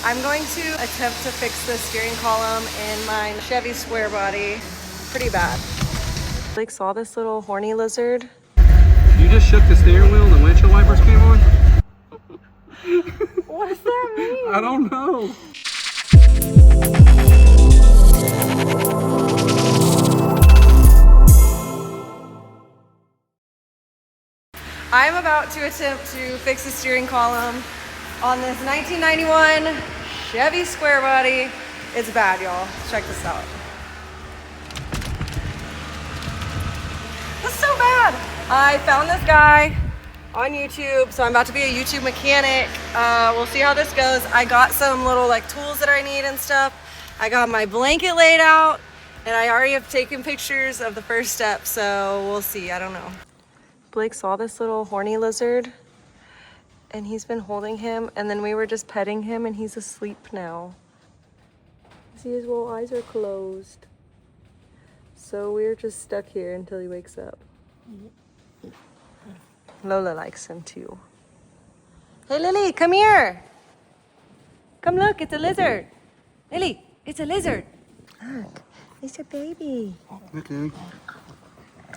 I'm going to attempt to fix the steering column in my Chevy Squarebody. Pretty bad. Blake saw this little horny lizard. You just shook the steering wheel and the windshield wipers came on? What does that mean? I don't know. I'm about to attempt to fix the steering column on this 1991 Chevy Squarebody. It's bad, y'all. Check this out. This is so bad. I found this guy on YouTube, so I'm about to be a YouTube mechanic. We'll see how this goes. I got some little like tools that I need and stuff. I got my blanket laid out, and I already have taken pictures of the first step, so we'll see. I don't know. Blake saw this little horny lizard and he's been holding him, and then we were just petting him and he's asleep now. See, his little eyes are closed. So we're just stuck here until he wakes up. Lola likes him too. Hey Lily, come here. Come look, it's a lizard. Lily, it's a lizard. Look, it's a baby. Okay.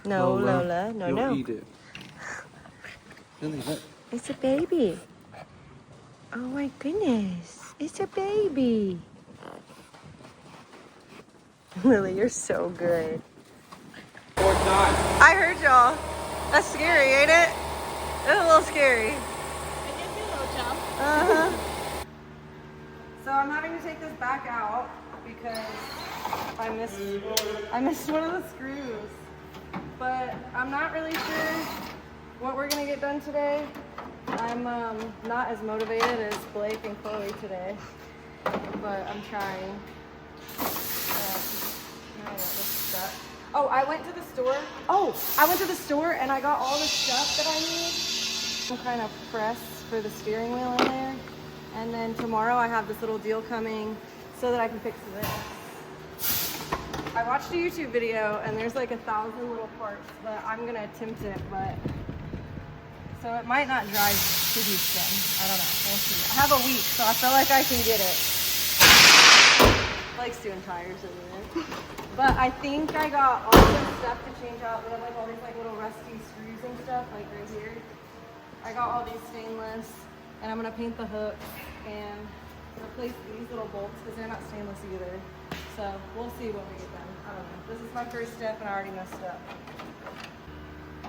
No, Lola, no, You'll no. eat it. Lily, look. It's a baby. Oh my goodness. It's a baby. Lily, you're so good. Fourth time. I heard y'all. That's scary, ain't it? It's a little scary. It gives you a little jump. Uh-huh. So I'm having to take this back out because I missed one of the screws. But I'm not really sure what we're gonna get done today. I'm not as motivated as Blake and Chloe today, but I'm trying. Oh, I went to the store. I went to the store and I got all the stuff that I need. Some kind of press for the steering wheel in there. And then tomorrow I have this little deal coming so that I can fix this. I watched a YouTube video and there's like 1,000 little parts, but I'm gonna attempt it, but so it might not drive to Houston. I don't know, we'll see. I have a week, so I feel like I can get it. Blake's doing tires over there. But I think I got all this stuff to change out. We have like all these like little rusty screws and stuff, like right here. I got all these stainless, and I'm gonna paint the hooks and replace these little bolts because they're not stainless either. So we'll see what we get done. I don't know. This is my first step and I already messed up.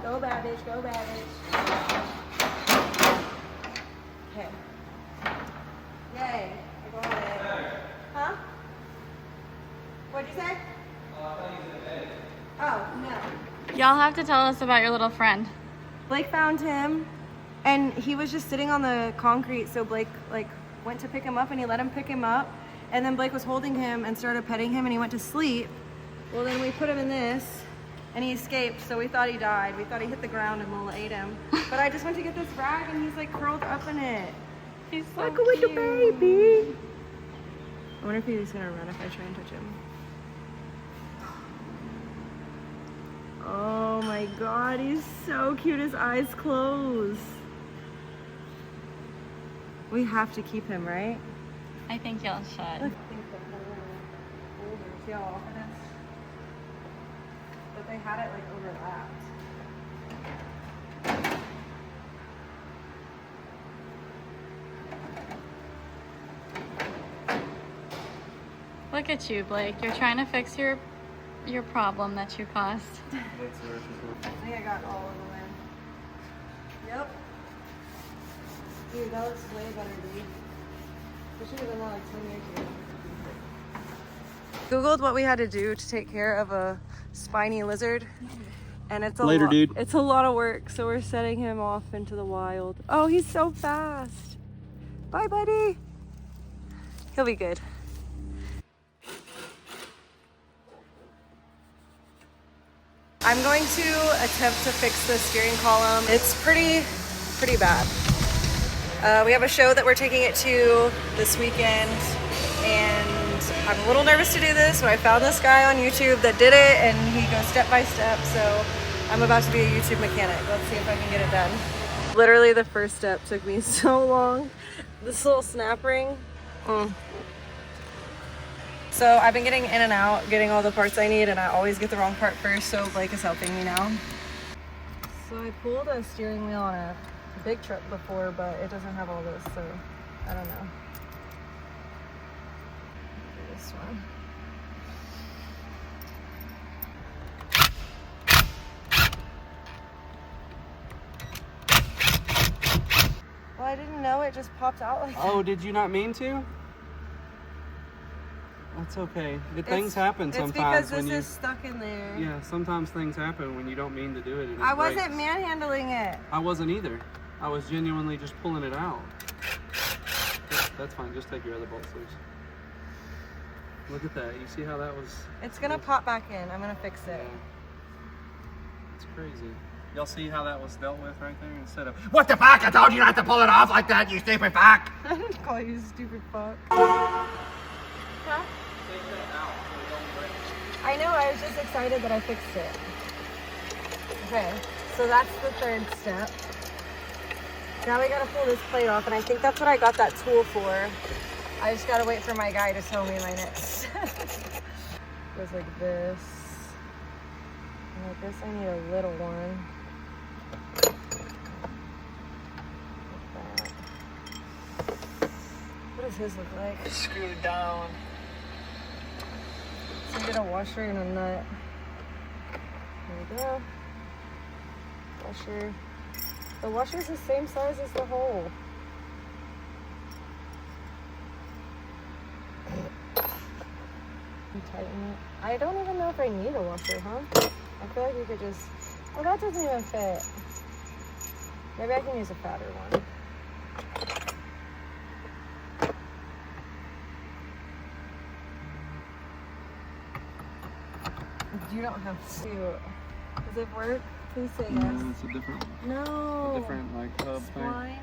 Go bad bitch, go bad bitch. Okay. Yay. Go ahead. Huh? What'd you say? Oh, no. Y'all have to tell us about your little friend. Blake found him and he was just sitting on the concrete, so Blake like went to pick him up and he let him pick him up, and then Blake was holding him and started petting him and he went to sleep. Well, then we put him in this and he escaped, so we thought he died. We thought he hit the ground and Lola ate him. But I just went to get this rag and he's like curled up in it. He's so Look at the baby. I wonder if he's gonna run if I try and touch him. Oh my god, he's so cute. His eyes close. We have to keep him, right? I think y'all should. I think the holders, y'all. But they had it like overlapped. Look at you, Blake. You're trying to fix your problem that you caused. I think I got all of them in. Yep. Dude, that looks way better, dude. We should have done that like 10 years ago. Googled what we had to do to take care of a spiny lizard, and it's a Later, dude. It's a lot of work, so we're setting him off into the wild. Oh, he's so fast. Bye, buddy. He'll be good. I'm going to attempt to fix the steering column. It's pretty bad. We have a show that we're taking it to this weekend, and I'm a little nervous to do this, but I found this guy on YouTube that did it, and he goes step by step, so I'm about to be a YouTube mechanic. Let's see if I can get it done. Literally the first step took me so long. This little snap ring So I've been getting in and out, getting all the parts I need, and I always get the wrong part first, so Blake is helping me now. So I pulled a steering wheel on a big truck before, but it doesn't have all this, so I don't know. This one. Well, I didn't know it just popped out like that. Oh, did you not mean to? That's okay. Things happen sometimes. It's because this is stuck in there. Yeah, sometimes things happen when you don't mean to do it. And it I breaks. wasn't manhandling it. I wasn't either. I was genuinely just pulling it out. That's fine. Just take your other bolts loose. Look at that. You see how that was? It's gonna pop back in. I'm gonna fix it. Yeah. It's crazy. Y'all see how that was dealt with right there? Instead of, What the fuck? I told you not to pull it off like that, you stupid fuck! I didn't call you stupid fuck. Huh? I know, I was just excited that I fixed it. Okay, so that's the third step. Now we gotta pull this plate off, and I think that's what I got that tool for. I just gotta wait for my guy to tell me my next. Goes like this. And like this, I need a little one. Like that. What does his look like? Screw it down. So I get a washer and a nut. There we go. Washer. The washer's the same size as the hole. And tighten it. I don't even know if I need a washer, huh? I feel like you could just... Oh, that doesn't even fit. Maybe I can use a fatter one. You don't have to. Does it work? Please say yes. no, it's a different, No. like hub thing. Spline?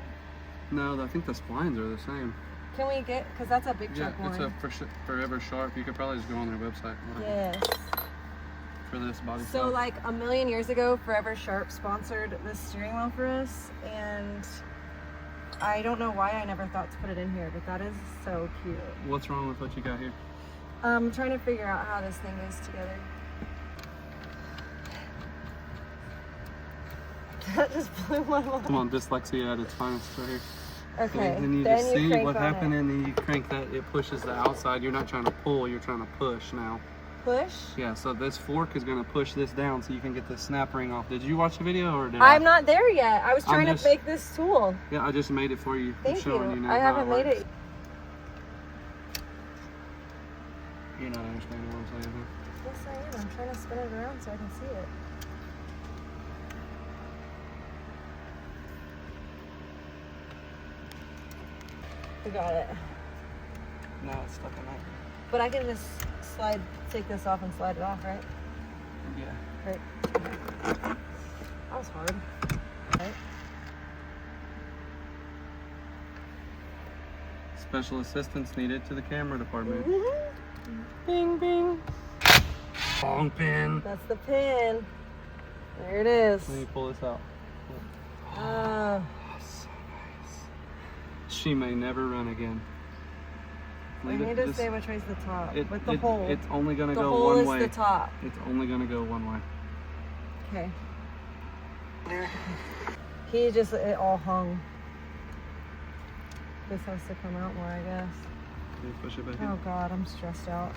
No, I think the splines are the same. Can we get, because that's a big Yeah, truck one. it's a Forever Sharp. You could probably just go on their website Yes. for this body So style. like a million years ago, Forever Sharp sponsored this steering wheel for us, and I don't know why I never thought to put it in here, but that is so cute. What's wrong with what you got here? I'm trying to figure out how this thing goes together. That just blew my mind. Come on, dyslexia at its finest right here. Okay, And then you then just you see crank what on happened, it. and then you crank that. It pushes the outside. You're not trying to pull. You're trying to push now. Push? Yeah. So this fork is going to push this down, so you can get the snap ring off. Did you watch the video or did I'm not there yet. I was I'm trying just- to make this tool. Yeah, I just made it for you. Thank I'm showing you now I how haven't made works. it. You're not understanding what I'm saying. Huh? Yes, I am. I'm trying to spin it around so I can see it. We got it. No, it's stuck in that. But I can just take this off and slide it off, right? Yeah. Right. That was hard. Right. Special assistance needed to the camera department. Bing, bing. Long pin. That's the pin. There it is. Let me pull this out. Uh, So nice. She may never run again. I need to say which way's the top. With the hole. It's only gonna The go hole one is way. the top. It's only gonna go one way. Okay. He just, it all hung. This has to come out more, I guess. Can you push it back Oh in? God, I'm stressed out.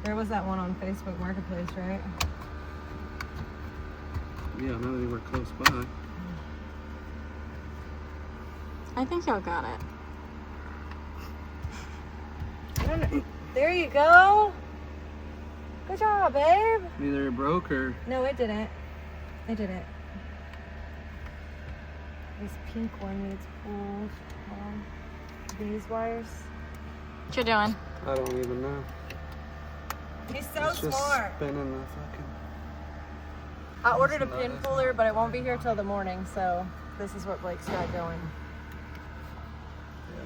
There was that one on Facebook Marketplace, right? Yeah, not anywhere close by. I think y'all got it. I don't know. There you go. Good job, babe. Either it broke or No, it didn't. It didn't. This pink one needs pulled. These wires. What you doing? I don't even know. He's so It's just smart. spinning the fucking. I ordered a pin puller, but it won't be here till the morning, so this is what Blake's got going.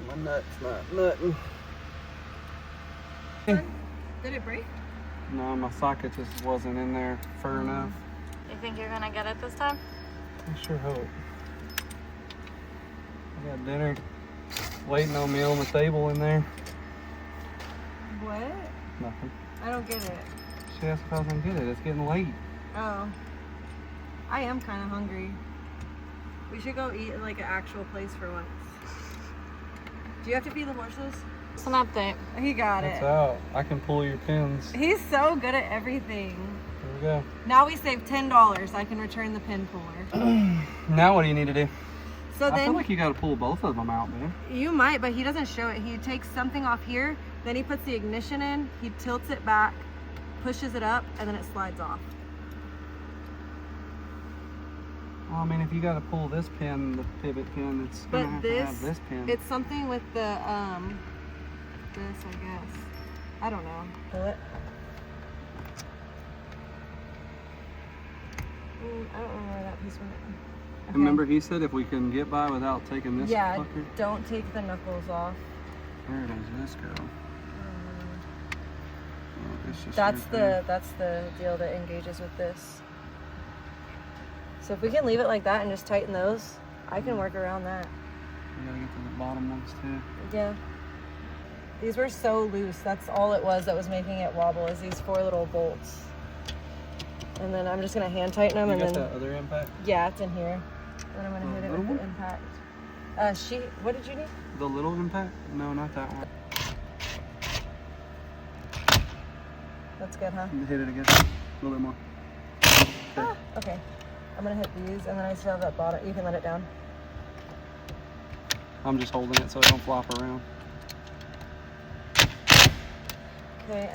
Yeah, my nut's not nutting. Did it break? No, my socket just wasn't in there fur enough. You think you're gonna get it this time? I sure hope. I got dinner. waiting on me on the table in there. What? Nothing. I don't get it. She asked if I was gonna get it. It's getting late. Oh. I am kind of hungry. We should go eat at like an actual place for once. Do you have to feed the horses? It's an update. He got It's it. out. I can pull your pins. He's so good at everything. Here we go. Now we saved $10. I can return the pin puller. Now what do you need to do? So I feel then like you got to pull both of them out, man. you might, but he doesn't show it. He takes something off here, then he puts the ignition in, he tilts it back, pushes it up, and then it slides off. Well, I mean, if you got to pull this pin, the pivot pin, it's But gonna have to have this pin. it's something with the this, I guess. I don't know. Pull it. I don't know where that piece went. Okay. Remember, he said if we can get by without taking this Yeah, fucker. don't take the knuckles off. Where does this go? Oh, it's just That's right the there. that's the deal that engages with this. So if we can leave it like that and just tighten those, I can work around that. We gotta get to the bottom ones too. Yeah. These were so loose. That's all it was that was making it wobble, is these 4 little bolts. And then I'm just gonna hand tighten them, You and got then that other impact? yeah, it's in here. And I'm gonna hit it little with one? the impact. What did you need? The little impact? No, not that one. That's good, huh? Hit it again. A little bit more. Ah, okay. I'm gonna hit these, and then I still have that bottom. You can let it down. I'm just holding it so it don't flop around. Okay,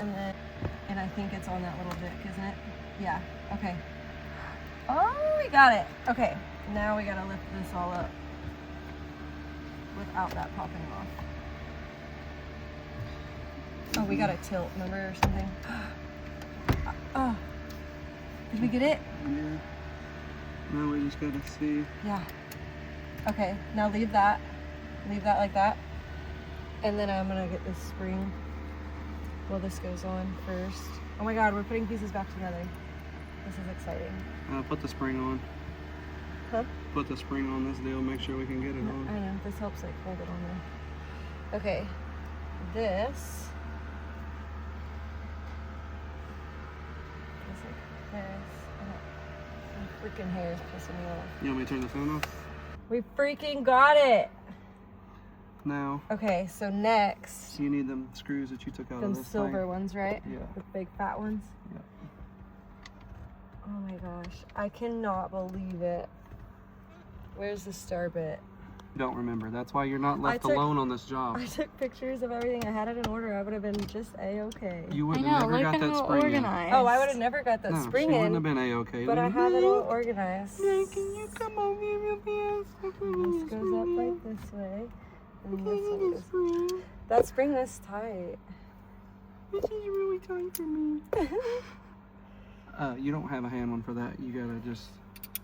and I think it's on that little bit, isn't it? Yeah, okay. Oh, we got it. Okay, now we gotta lift this all up without that popping off. Oh, we gotta tilt, remember, or something? Oh, did we get it? Yeah. Now we just gotta see. Yeah. Okay, now leave that like that. And then I'm gonna get this spring. Well, this goes on first. Oh my God, we're putting pieces back together. This is exciting. Put the spring on. Huh? Put the spring on this deal. Make sure we can get it on. I know, this helps like hold it on there. Okay, this. It's like this. My freaking hair is pissing me off. You want me to turn the phone off? We freaking got it! Now. Okay, so next. So you need them screws that you took out Them of this silver thing. ones, right? Yeah. The big fat ones. Yeah. Oh my gosh, I cannot believe it. Where's the star bit? Don't remember. That's why you're not left took- alone on this job. I took pictures of everything. I had it in order. I would have been just a-okay. You I wouldn't know, have never look got at that how spring organized. Oh, I would have never got that in. No, spring she wouldn't in, have been a-okay. but I have it all organized. Can you come over here real fast? This goes up like this way, and this one goes. That spring is tight. This is really tight for me. You don't have a hand one for that. You gotta just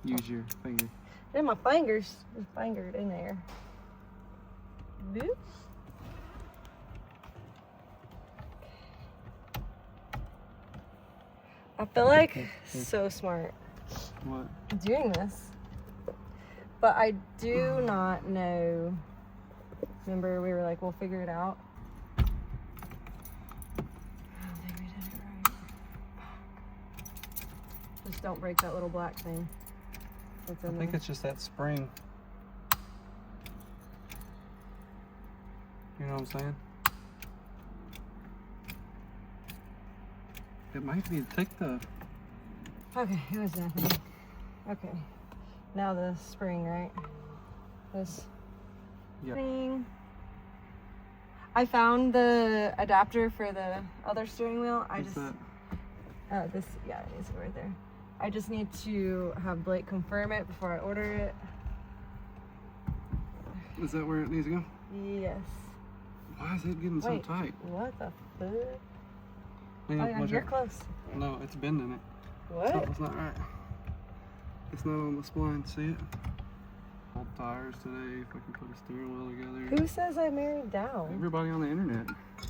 use your finger. And my fingers is fingered in there. Boop. I feel like so smart What? doing this, but I do not know. Remember, we were like, we'll figure it out. I don't think we did it right. Just don't break that little black thing that's I in think there. it's just that spring. You know what I'm saying? It might be. Take the. Okay, it was nothing. Okay, now the spring, right? This Yep. spring. I found the adapter for the other steering wheel. What's that? This, yeah, it needs to go right there. I just need to have Blake confirm it before I order it. Is that where it needs to go? Yes. Why is it getting Wait, so tight? what the fuck? Hang Oh on, yeah, watch you're out. close. No, it's bending it. What? Something's not right. It's not on the spline. See it? Old tires today. If I can put a steering wheel together. Who says I married down? Everybody on the internet.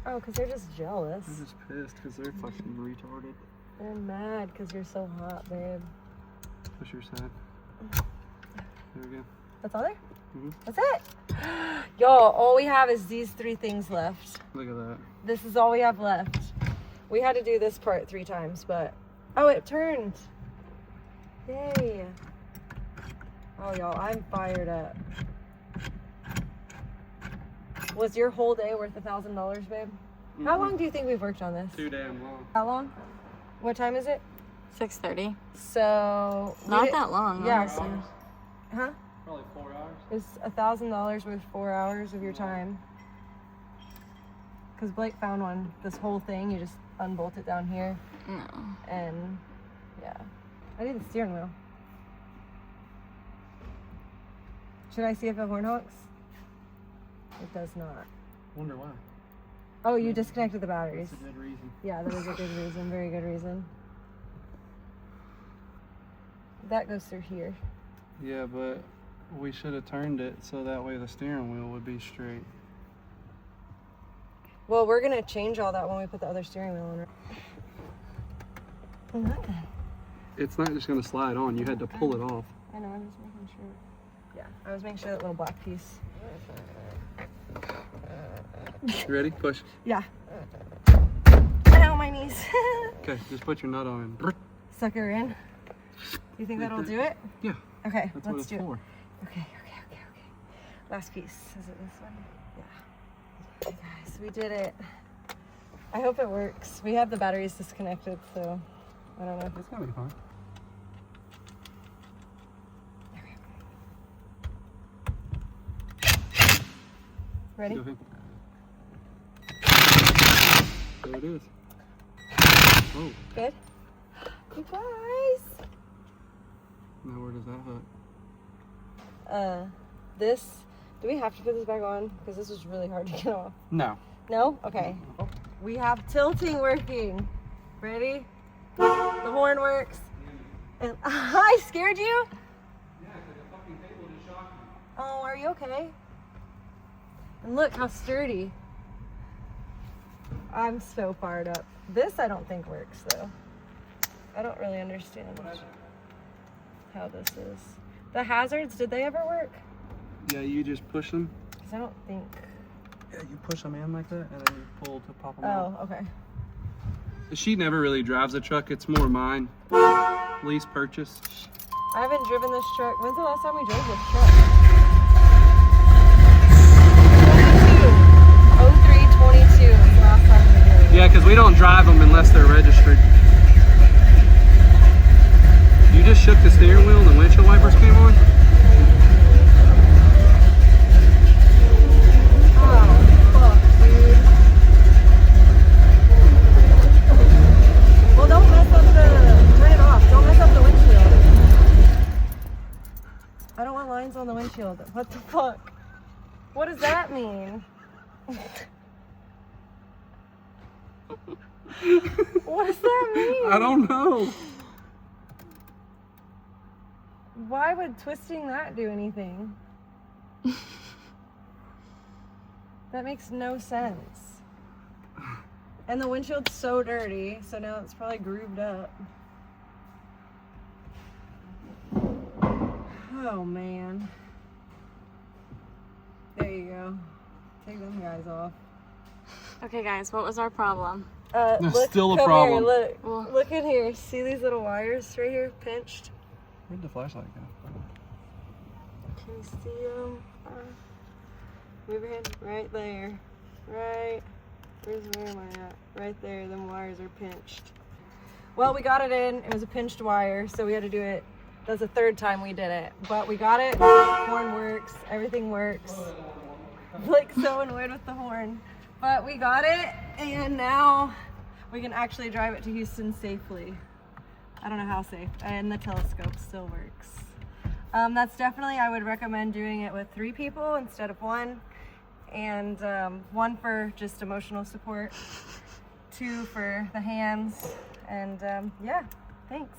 Oh, because they're just jealous. They're just pissed because they're fucking retarded. They're mad because you're so hot, babe. Push your side. There we go. That's all there? Mhm. That's it. Y'all, all we have is these 3 things left. Look at that. This is all we have left. We had to do this part 3 times, but... Oh, it turned. Yay. Oh, y'all, I'm fired up. Was your whole day worth $1,000, babe? How long do you think we've worked on this? Too damn long. How long? What time is it? 6:30. So... Not that long, Yeah, honestly. Huh? Probably 4 hours. It's $1,000 with 4 hours of your time. Because Blake found one, this whole thing, you just unbolt it down here. No. And yeah, I need the steering wheel. Should I see if it horn honks? It does not. Wonder why. Oh, you disconnected the batteries. That's a good reason. Yeah, that is a good reason, very good reason. That goes through here. Yeah, but we should have turned it so that way the steering wheel would be straight. Well, we're gonna change all that when we put the other steering wheel on. It's not just gonna slide on. You had to pull it off. I know, I'm just making sure. Yeah, I was making sure that little black piece. You ready? Push. Yeah. Ow, my knees. Okay, just put your nut on. Suck her in. You think that'll do it? Yeah. Okay, That's what let's it's do for. it. Okay. Last piece. Is it this one? Yeah. Okay, guys, we did it. I hope it works. We have the batteries disconnected, so I don't know. It's gonna be fine. Ready? Go ahead. There it is. Oh, Good? You guys! now where does that hook? This, do we have to put this back on? Because this was really hard to get off. No. No? Okay. We have tilting working. Ready? The horn works. And I scared you? Yeah, because the fucking table just shocked me. Oh, are you okay? And look how sturdy. I'm so fired up. This I don't think works though. I don't really understand how this is. The hazards, did they ever work? Yeah, you just push them. Because I don't think. Yeah, you push them in like that, and then you pull to pop them out. Oh, okay. She never really drives a truck. It's more mine. Lease purchase. I haven't driven this truck. When's the last time we drove this truck? 0322 was the last time we drove it. Yeah, because we don't drive them unless they're registered. You just shook the steering wheel and the windshield wipers came on? Oh, fuck, dude. Well, don't mess up turn it off. Don't mess up the windshield. I don't want lines on the windshield. What the fuck? What does that mean? What does that mean? I don't know. Why would twisting that do anything? That makes no sense. And the windshield's so dirty, so now it's probably grooved up. Oh man. There you go. Take them guys off. Okay, guys, what was our problem? There's still a come problem. Here, look. Well- Look in here. See these little wires right here pinched? Where'd the flashlight go? Can you see them? Move your hand right there. Right. Where am I at? Right there. Them wires are pinched. Well, we got it in. It was a pinched wire, so we had to do it. That's the 3rd time we did it. But we got it. Horn works. Everything works. Like so annoyed with the horn. But we got it, and now we can actually drive it to Houston safely. I don't know how safe. And the telescope still works. That's definitely, I would recommend doing it with 3 people instead of 1. And 1 for just emotional support, 2 for the hands, and yeah, thanks.